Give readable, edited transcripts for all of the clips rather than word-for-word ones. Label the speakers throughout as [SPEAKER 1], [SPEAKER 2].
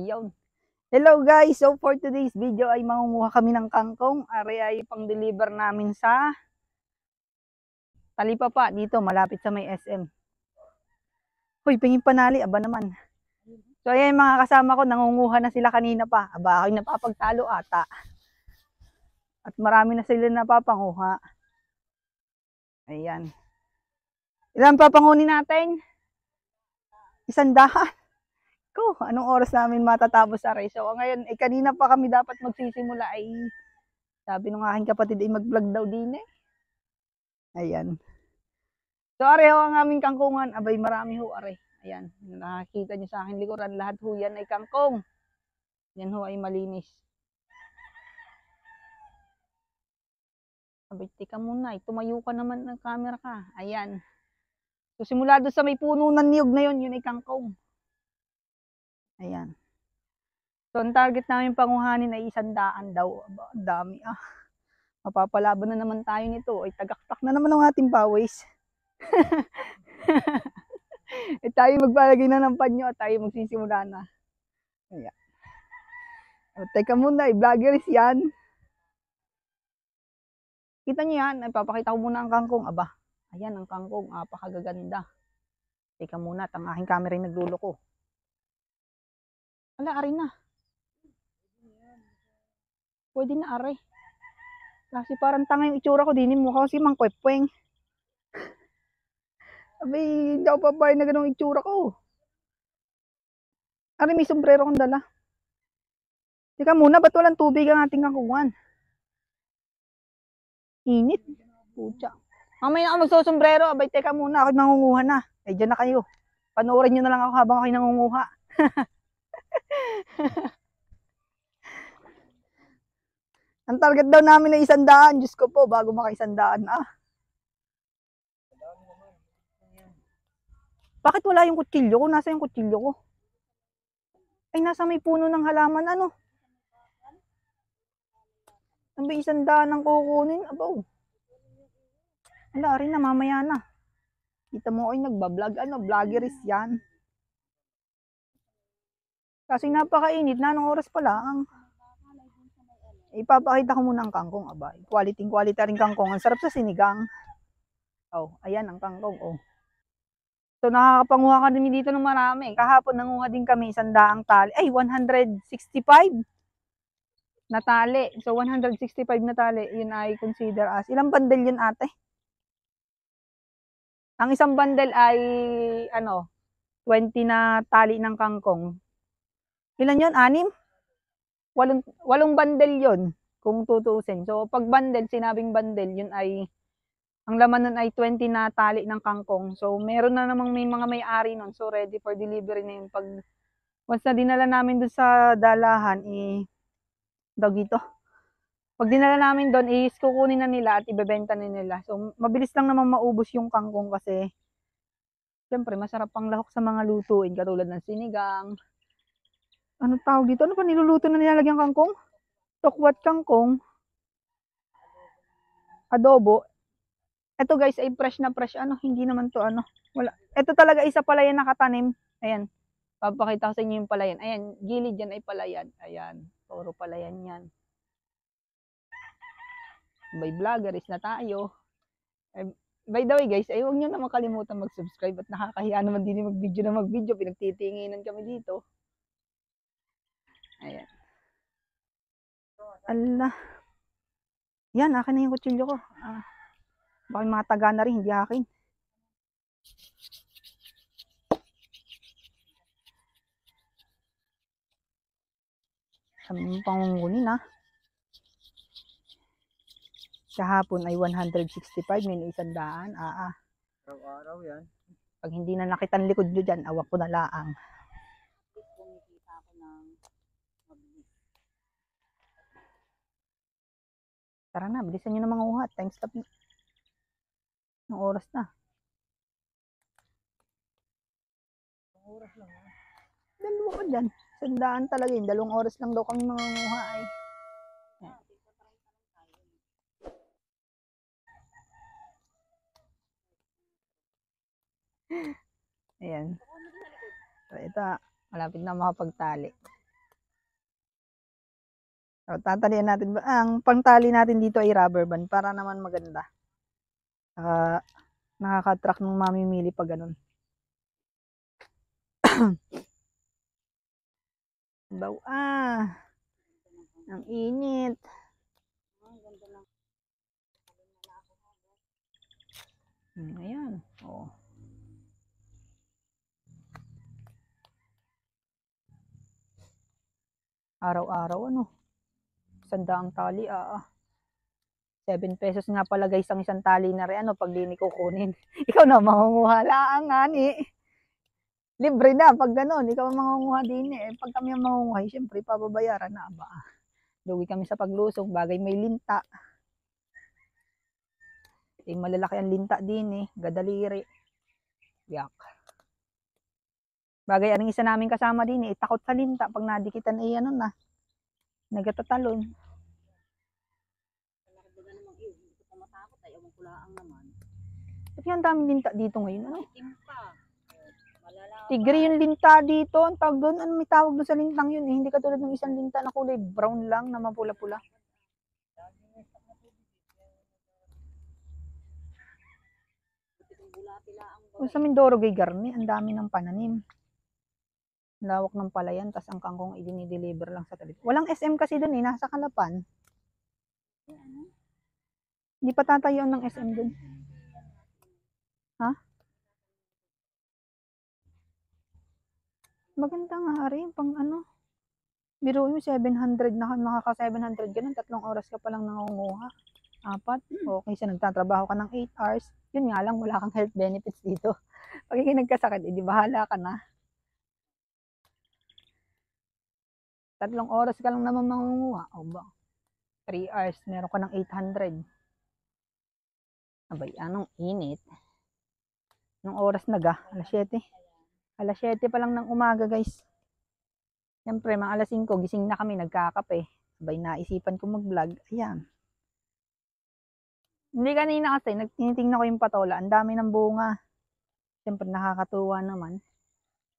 [SPEAKER 1] Ayun. Hello guys! So for today's video ay mangunguha kami ng kangkong. Ari ay pang-deliver namin sa Talipapa dito malapit sa may SM. Hoy, pingin panali, aba naman. So ayan mga kasama ko, nangunguha na sila kanina pa. Aba, ako'y napapagtalo ata. At marami na sila napapanguha. Ayan. Ilan papangunin natin? 100. Ko, anong oras namin matatapos sa race? So ngayon, kanina pa kami dapat magsisimula ay sabi nung aking kapatid ay mag-vlog daw din eh. Ayan. So are ho ang aming kangkungan. Abay marami ho are. Ayan. Nakakita nyo sa akin likuran. Lahat ho yan ay kangkong. Yan ho ay malinis. Abay tika muna. Tumayo ka naman ng camera ka. Ayan. So simula doon sa may puno ng niyog na yun ay kangkong. Ayan. So ang target namin panguhanin ay 100 daw. Aba, dami ah. Mapapalaban na naman tayo nito. Ay tagaktak na naman ang ating pawis. Tayo magpalagay na ng panyo at tayo magsisimula na. Ayan. Teka muna, vloggeries yan. Kita nyo yan, ipapakita ko muna ang kangkong. Aba, ayan ang kangkong, apakagaganda. Teka muna, at ang aking camera ay nagluloko. Ala, ari na. Pwede na ari. Kasi parang tanga yung itsura ko, dinin mo kasi mangkwepweng. Abay, hindi ako papayag na ganong itsura ko. Ari, may sombrero kong dala. Teka muna, ba't walang tubig ang ating kangkungan? Init. Pucha. Mamaya ako magsusombrero. Abay, teka muna, ako nangunguha na. Ay, dyan na kayo. Panoorin nyo na lang ako habang ako'y nangunguha. Ang target daw namin ay 100. Diyos ko po, bago maka 100 ah. Bakit wala yung kutsilyo ko? Nasa yung kutsilyo ko? Ay, nasa may puno ng halaman. Ano? Ang ba 100 ang kukunin? Abaw. Wala rin na, mamaya na. Kita mo ay nagbablog. Ano, vloggeries yan. Kasi napakainit na. Anong oras pala? Ipapakita ko muna ang kangkong. Aba, quality rin kangkong. Ang sarap sa sinigang. Oh, ayan ang kangkong. Oh. So nakakapanguha kami dito ng marami. Kahapon nanguha din kami 100 tali. Ay, 165 na tali. So 165 na tali, yun ay consider as. Ilang bundle yun ate? Ang isang bundle ay ano, 20 na tali ng kangkong. Ilan yun? 6? 8 bundle yun kung tutuusin. So pag bundle, sinabing bundle, yun ay ang laman nun ay 20 na tali ng kangkong. So meron na namang may mga may-ari nun. So ready for delivery na yun. Pag once na dinala namin doon sa dalahan, dito. Pag dinala namin doon, kukunin na nila at ibebenta na nila. So mabilis lang naman maubos yung kangkong kasi siyempre masarap pang lahok sa mga lutuin katulad ng sinigang. Ano tawag dito? Ano pa niluluto na nilalagyan kangkong? Tokwat kangkong. Adobo. Ito guys ay fresh na fresh. Ano, hindi naman to ano. Wala. Ito talaga isa palayan nakatanim. Ayan. Papakita ko sa inyo yung palayan. Ayan, gilid yan ay palayan. Ayan, puro palayan yan. By vloggeries na tayo. By the way guys, ay huwag nyo na makalimutan mag-subscribe at nakakahiya naman din mag-video na mag-video. Pinagtitinginan kami dito. Ayan. Allah. Yan, akin na yung kutsilyo ko. Baka mga taga na rin, hindi akin. Ang pangungunin ha. Kahapon ay 165, may 100.
[SPEAKER 2] Araw-araw yan.
[SPEAKER 1] Pag hindi na nakita ang likod nyo dyan, awak ko na laang. Tara na, bilisan nyo na mga uhat. Time stop na. Ang oras na.
[SPEAKER 2] Ang oras lang ha.
[SPEAKER 1] Dalawa ka dyan. 100 talaga yun. 2 oras lang daw kami mga nguha ay. Ayan. So ito, malapit na makapagtali. So, tatalian natin. Ang pangtali natin dito ay rubber band para naman maganda. Nakaka-attract ng mamimili pag ganun. Baw, ang init. Ayan. Oh. Araw-araw, ano? 100 tali, 7 pesos nga pala guys ang isang tali na rin, ano, pag di ni kukunin. Ikaw na, mangunguha lang, ani. Libre na, pag gano'n, ikaw ang mangunguha din eh. Pag kami ang mangunguha, siyempre, pababayaran na, ba? Lugi kami sa paglusong, bagay may linta. Malalaki ang linta din eh, gadaliri. Yak. Bagay, anong isa namin kasama din eh, takot sa linta, pag nadikitan eh, ano na, nagatatalon. At yan, daming linta dito ngayon, ano? Tigre yung linta dito, ang tawag doon, ano may tawag doon sa lintang yun eh, hindi katulad ng isang linta na kulay brown lang, na mapula-pula. Kung sa Mindoro gay garni, ang dami ng pananim. Lawak ng palayan, tas ang kangkong i-deliver lang sa tabi. Walang SM kasi doon eh, nasa Kalapan. Hindi pa tatayuan ng SM doon. Ha? Maganda nga rin, pang ano. Biro yung 700, nakaka 700 ganun, 3 oras ka palang nangunguha. 4, okay sa nagtatrabaho ka ng 8 hours. Yun nga lang, wala kang health benefits dito. Pag nagkasakit, edi bahala ka na. 3 oras ka lang naman mangunguha. O ba? 3 hours, meron ka ng 800. Abay, anong init. Nung oras naga, alas 7. Alas 7 pa lang ng umaga guys. Siyempre, mga alas 5, gising na kami, nagkakape. Abay, naisipan ko mag-vlog. Ayan. Hindi kanina kasi, tinitingnan ko yung patola. Ang dami ng bunga. Siyempre, nakakatuwa naman.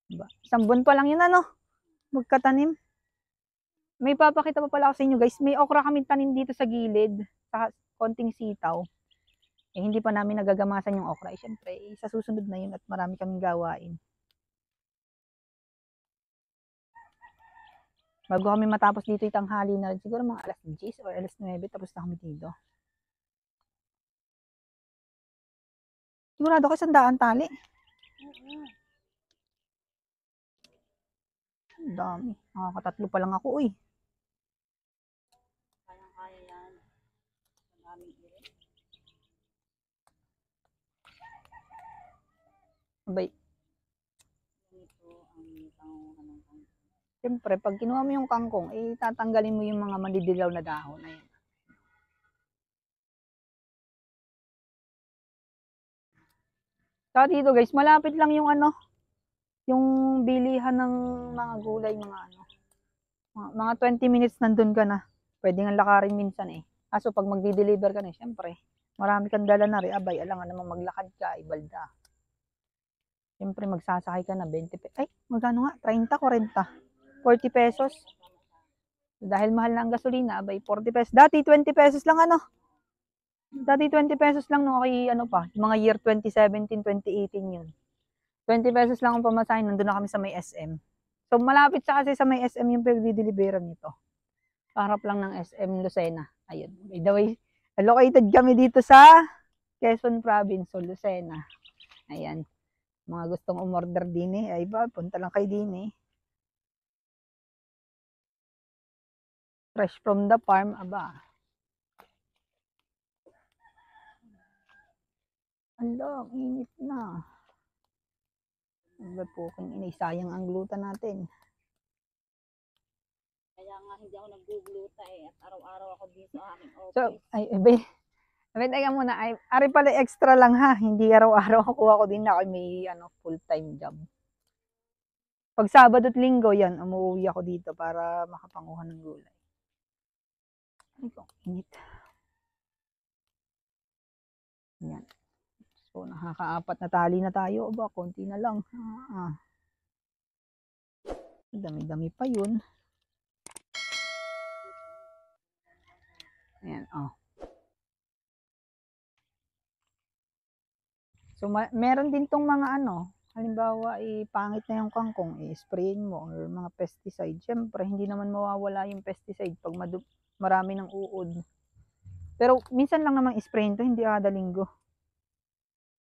[SPEAKER 1] Diba? Isang buwan pa lang yun, ano? Magkatanim. May papakita pa pala ako sa inyo guys. May okra kami tanim dito sa gilid. Sa konting sitaw. Eh, hindi pa namin nagagamasan yung okra. Eh, siyempre, sa susunod na yun at marami kaming gawain. Bago kami matapos dito itanghali na rin. Siguro mga alas 10 or alas 9. Tapos na kami dito. Sigurado ko 100 tali. Ang dami. Nakakatatlo pa lang ako, uy. Kaya yan. Ang daming irin. Abay. Siyempre, pag kinuha mo yung kangkong, eh, tatanggalin mo yung mga madidilaw na dahon. Ayan. Saka dito guys, malapit lang yung ano, yung bilihan ng mga gulay, mga ano. Mga 20 minutes nandun ka na. Pwede nga lakarin minsan eh. Kaso pag magdi-deliver ka na, siyempre, marami kang dala na rin. Abay, alangan naman maglakad ka, ibalda. Siyempre, magsasakay ka na 20 pesos. Ay, magkano nga? 30, 40. 40 pesos. Dahil mahal na ang gasolina, abay, 40 pesos. Dati, 20 pesos lang ano. Dati 20 pesos lang nung okay, ano pa, mga year 2017, 2018 yun. 20 pesos lang ang pamasahin, nandun na kami sa may SM. So, malapit sa kasi sa may SM yung pagdi-deliveran nito. Parap lang ng SM Lucena. Ayun. By the way, located kami dito sa Quezon Province, so Lucena. Ayan. Mga gustong umorder din eh, ay ba, punta lang kay din eh. Fresh from the farm, aba. Alo, init na. Ano po kung inisayang ang gluta natin.
[SPEAKER 3] Kaya nga hindi ako nag-gluta eh. At araw-araw ako dito sa aking office.
[SPEAKER 1] So, ay, teka muna. Ay, ari pala extra lang ha. Hindi araw-araw kuha ko din na ako may ano, full-time job. Pag Sabado at Linggo, yan, umuwi ako dito para makapanguha ng gulay. Ay, kung init. Yan. So, nakaka-4 na tali na tayo. Aba, konti na lang. Dami-dami pa yun. Ayan, oh. So, meron din tong mga ano, halimbawa, pangit na yung kangkong, i-sprayin mo, or mga pesticide. Siyempre, hindi naman mawawala yung pesticide pag marami ng uod. Pero, minsan lang namang i-sprayin to, hindi kada linggo.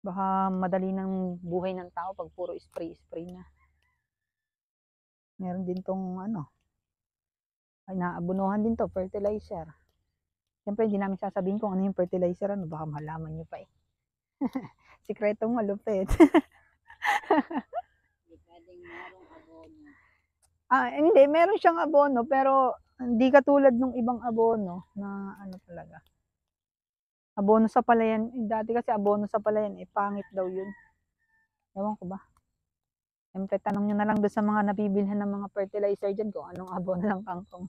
[SPEAKER 1] Baka madali ng buhay ng tao pag puro spray na. Meron din tong ano, ay naabunuhan din to, fertilizer. Siyempre, hindi namin sasabihin kung ano yung fertilizer, ano, baka malaman nyo pa eh. Sikretong malupit.
[SPEAKER 3] Hindi pwedeng merong abono.
[SPEAKER 1] Hindi, meron siyang abono, pero hindi katulad ng ibang abono na ano talaga. Abono sa palayan. Dati kasi abono sa palayan, pangit daw yun. Ewan ko ba. Siyempre, tanong nyo na lang doon sa mga nabibilhan ng mga fertilizer dyan kung anong abono ng kangkong.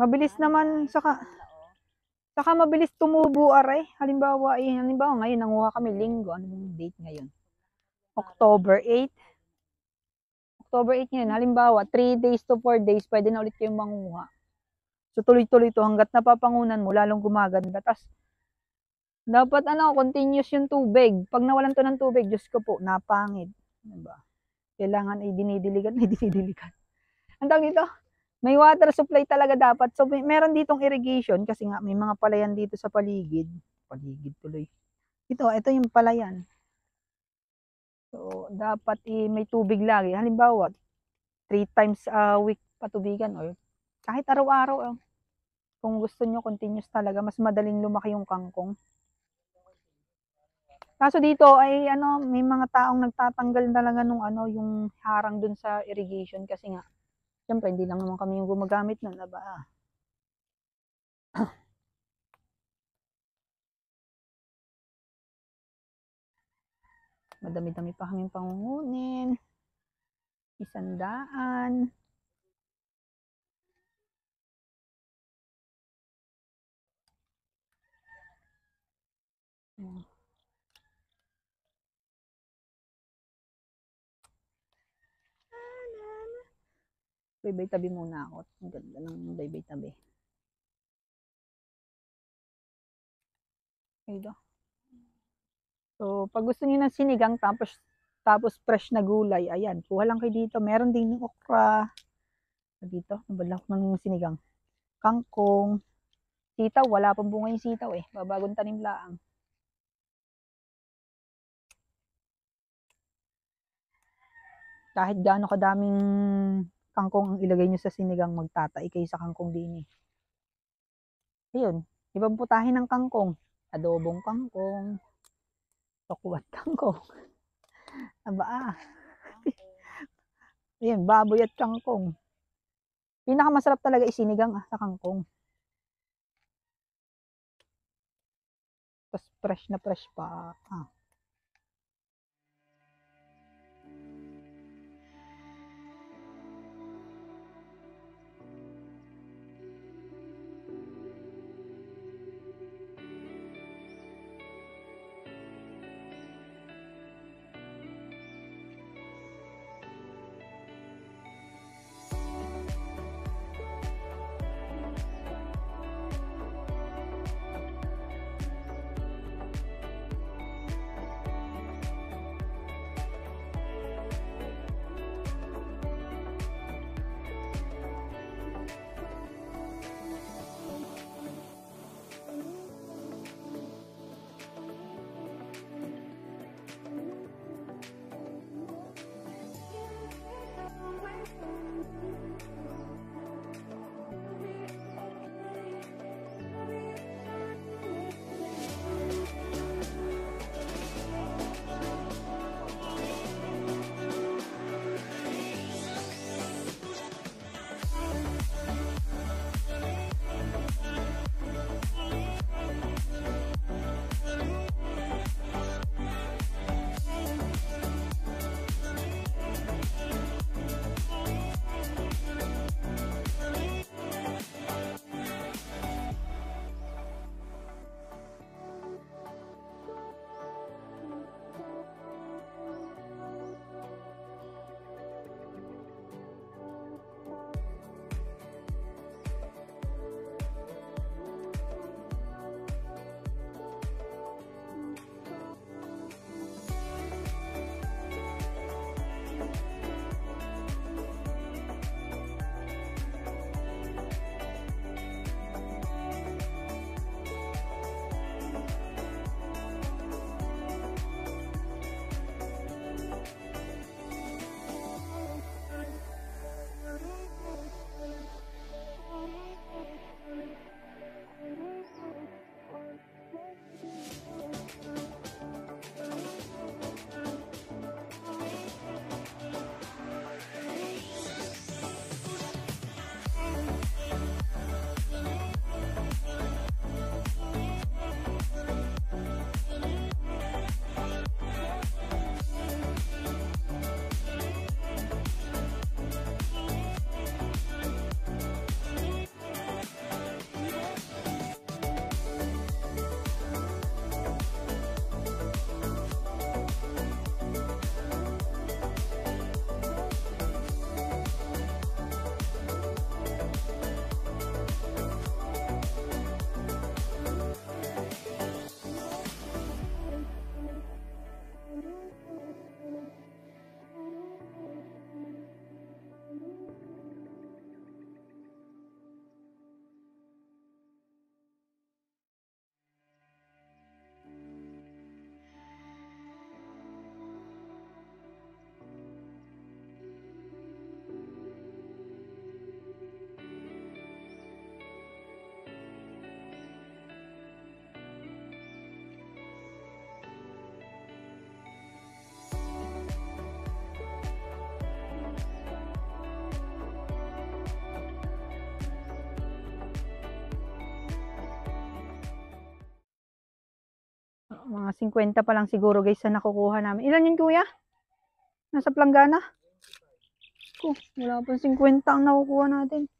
[SPEAKER 1] Mabilis naman, saka mabilis tumubo aray. Halimbawa ngayon nanguha kami linggo. Anong date ngayon? October 8. October 8 ngayon. Halimbawa, 3 days to 4 days, pwede na ulit kayong manguha. So, tuloy-tuloy to hanggat napapangunan mo, lalong gumaganda. Tas, dapat continuous yung tubig. Pag nawalan to ng tubig, Diyos ko po, napangit. Diba? Kailangan ay dinidiligan. Ang tawag dito? May water supply talaga dapat. So, meron ditong irrigation kasi nga may mga palayan dito sa paligid. Paligid tuloy. Ito yung palayan. So, dapat may tubig lagi. Halimbawa, 3 times a week patubigan or kahit araw-araw. Kung gusto nyo, continuous talaga. Mas madaling lumaki yung kangkong. Kaso dito ay may mga taong nagtatanggal talaga nung yung harang dun sa irrigation kasi nga siyempre, hindi lang naman kami yung gumagamit nun, diba? Madami-dami pa kaming pangungunin. 100. Baybay-tabi muna ako. Ang ganda ng baybay-tabi. Ayun. So, pag gusto niyo ng sinigang tapos fresh na gulay, ayan, kuha lang kayo dito. Meron din ng okra. Dito, nabalak ng sinigang. Kangkong. Sitaw, wala pang bunga yung sitaw eh. Babagong tanim laang. Kahit gaano kadaming kangkong ang ilagay nyo sa sinigang, magtatai kayo sa kangkong din eh. Ayun, ibang putahin ng kangkong. Adobong kangkong. Tokwat kangkong. Aba Ayun, baboy at kangkong. Pinakamasarap talaga isinigang sa kangkong. Tapos fresh na fresh pa. Mga 50 pa lang siguro guys na nakukuha namin. Ilan yun kuya? Nasa planggana? Wala pang 50 ang nakukuha natin.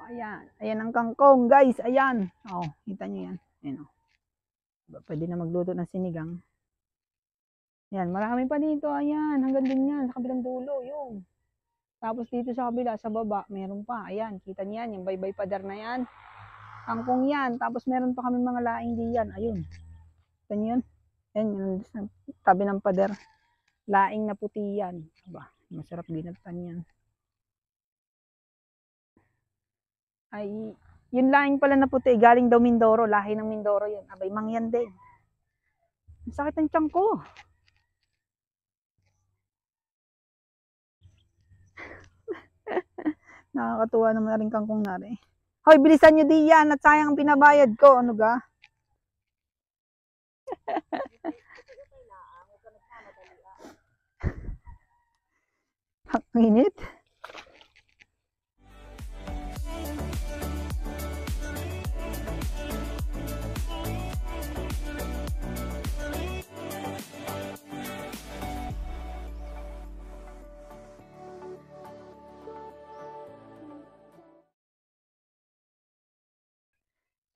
[SPEAKER 1] Ayan. Ayan ang kangkong, guys. Ayan. Oh, kita nyo yan. Ayan, oh. Pwede na magluto ng sinigang. Ayan, marami pa dito. Ayan, hanggang din yan. Sa kabilang dulo, yung. Tapos dito sa kabila, sa baba, meron pa. Ayan, kita nyo yan. Yung baybay pader na yan. Kangkong yan. Tapos meron pa kami mga laing diyan. Ayun. Kita nyo yun? Ayan, yung tabi ng pader. Laing na puti yan. Aba, masarap ginatan yan. Ay, yun laing pala na puti, galing daw Mindoro, lahi ng Mindoro yun. Abay, mangyan din. Ang sakit ng tiyan ko. Nakakatuwa naman na rin kangkong nari. Hoy, bilisan nyo di yan at sayang ang pinabayad ko. Ano ga? Ang init.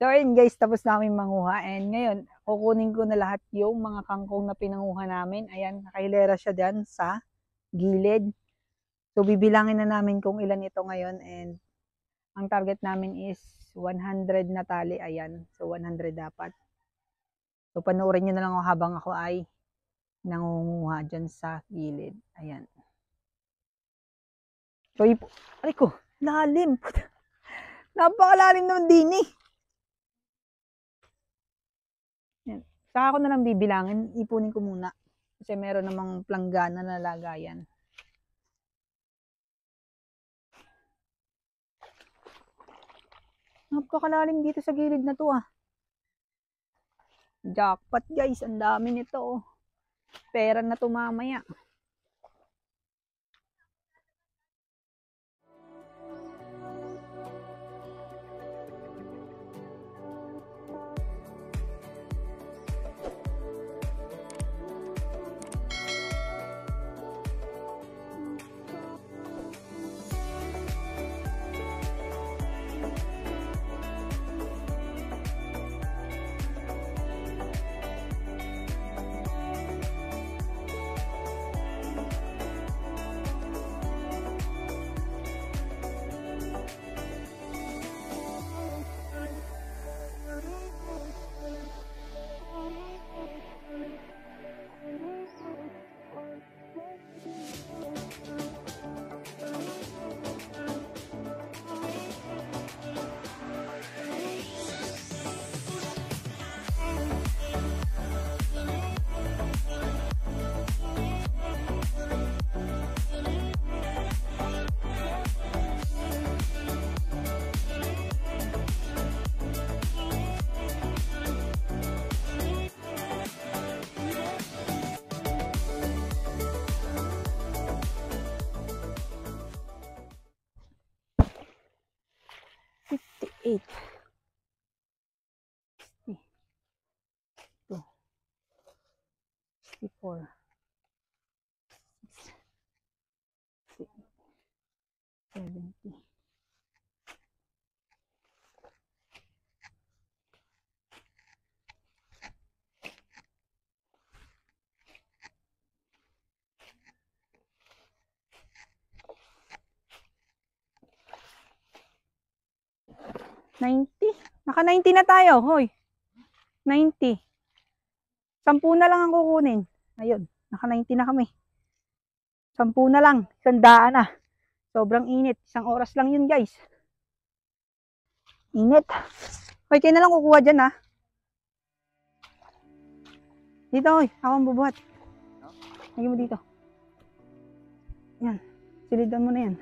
[SPEAKER 1] So ayun guys, tapos namin manguha and ngayon kukunin ko na lahat yung mga kangkong na pinanguha namin. Ayan, nakahilera siya dyan sa gilid. So bibilangin na namin kung ilan ito ngayon and ang target namin is 100 na tali. Ayan, so 100 dapat. So panoorin nyo na lang habang ako ay nangunguha dyan sa gilid. Ayan. So, aray ko, lalim. Napakalalim naman din eh. Saka ako na lang bibilangin, ipunin ko muna. Kasi meron namang planggana na lagayan. Napakalalim dito sa gilid na to ah. Jackpot guys, ang dami nito oh. Pera na to mamaya. Eight. 62. 64. 70. 90. Naka 90 na tayo, hoy. 90. 10 na lang ang kukunin. Ayun, naka 90 na kami. 10 na lang, 100 na. Sobrang init. 1 oras lang yun, guys. Init. Hoy, kayo na lang kukuha dyan, ha. Dito, hoy. Ako ang bubuhat. Lagyan mo dito. Yan. Silidan mo na yan.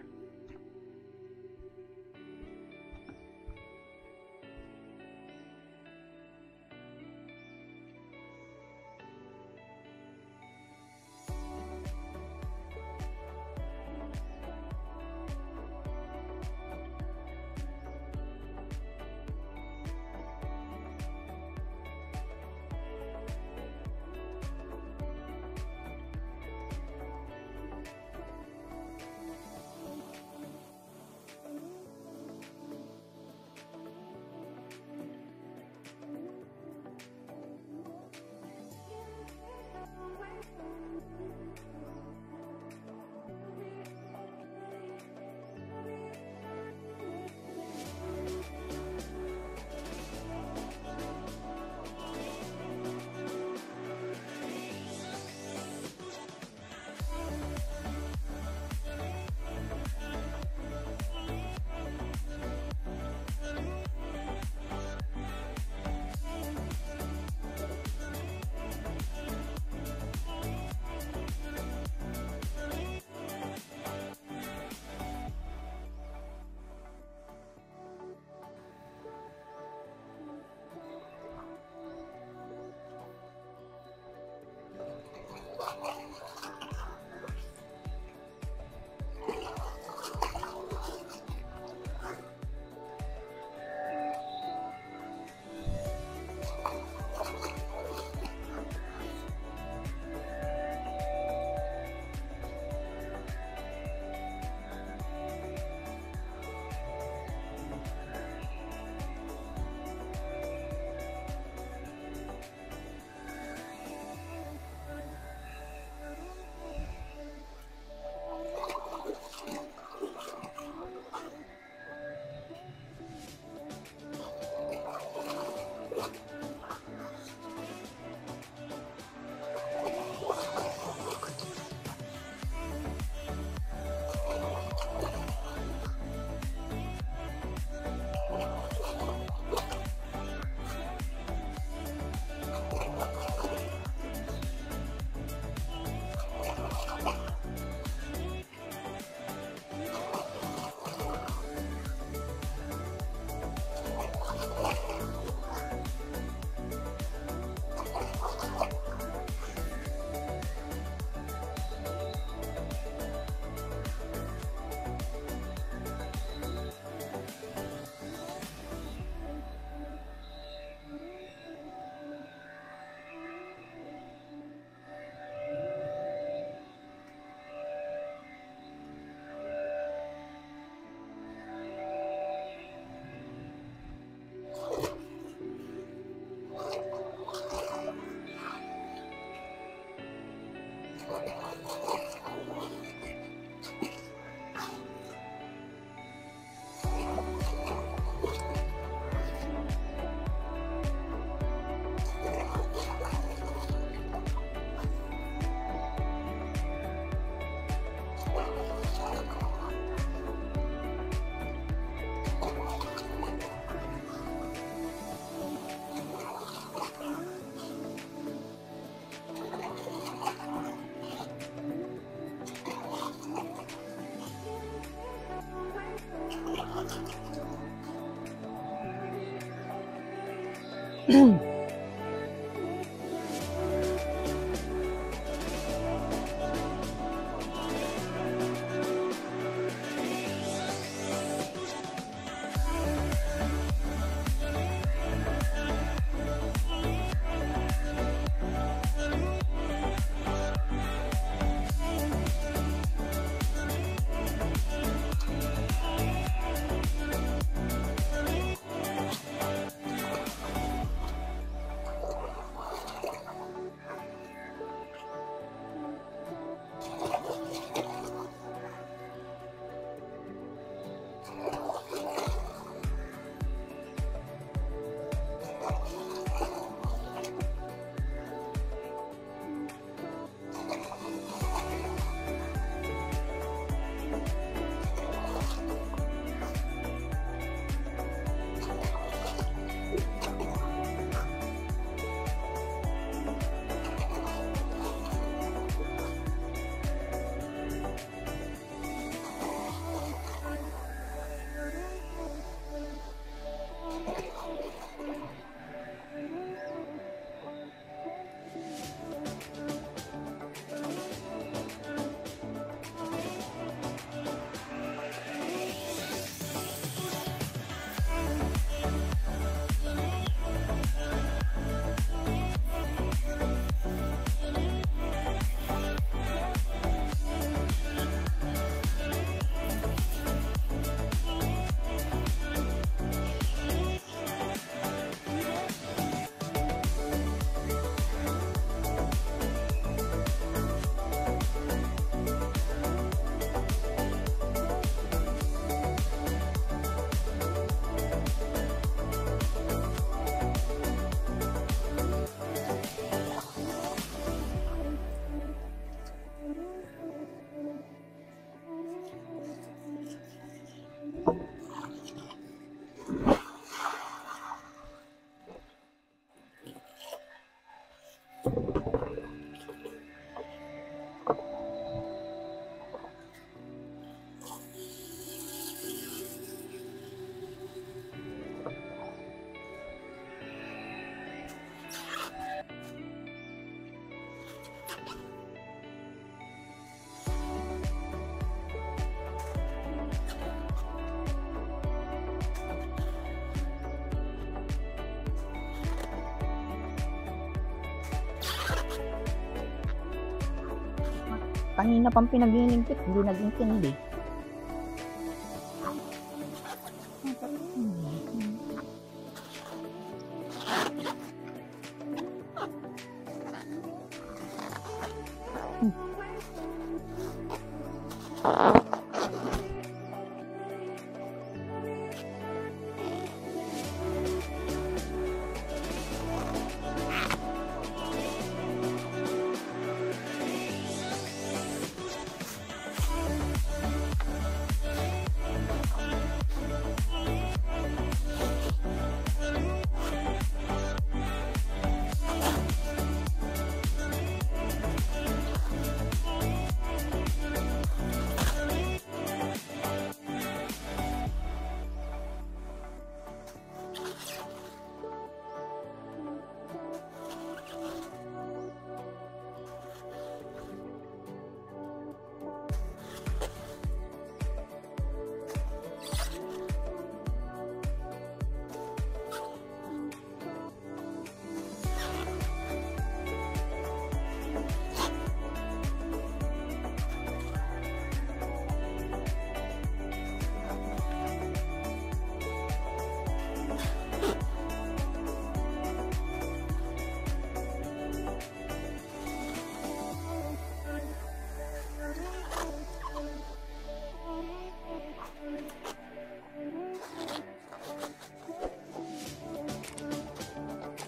[SPEAKER 1] Kanina pang pinaglilingkit, hindi nag-intindi.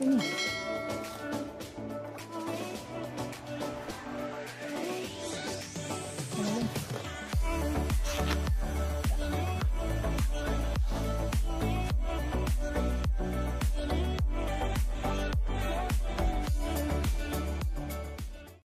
[SPEAKER 1] Ini.